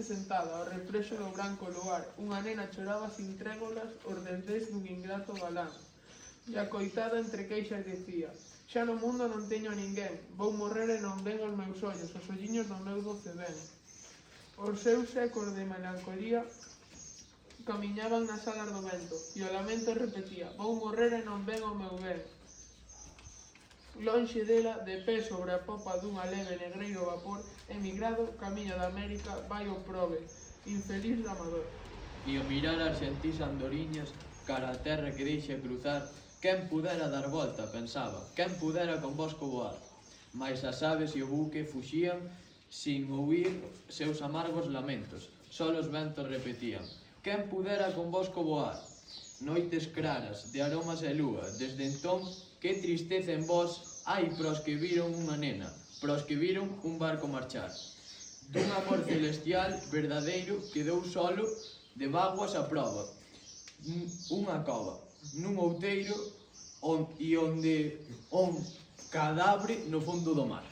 sentada ao reflexo do branco luar, unha nena choraba sin trégolas os desdéns dun ingrato galán. E a coitada entre queixas dicía: xa no mundo non teño a ninguén, vou morrer e non ven os meus ollos, os olliños do meu doce ben. Os seus ecos de melancolía camiñaban nas alas do vento, e o lamento repetía: vou morrer e non ven o meu ben. Lonxe dela, de pé sobre a popa dunha leve negreiro vapor, emigrado, camiño da América, vai o probe, infeliz de amador. E ao mirar as xentís andoriñas, cara a terra que deixa cruzar, quen pudera dar volta, pensaba, quen pudera convosco voar. Mais as aves e o buque fuxían sin ouvir seus amargos lamentos, só os ventos repetían: quen pudera convosco voar. Noites claras, de aromas e lúa, desde entón, que tristeza en vós hai pros que viron unha nena, pros que viron un barco marchar. Dun amor celestial verdadeiro quedou solo de vaguas a proba, unha cova, nun outeiro e onde un cadáver no fondo do mar.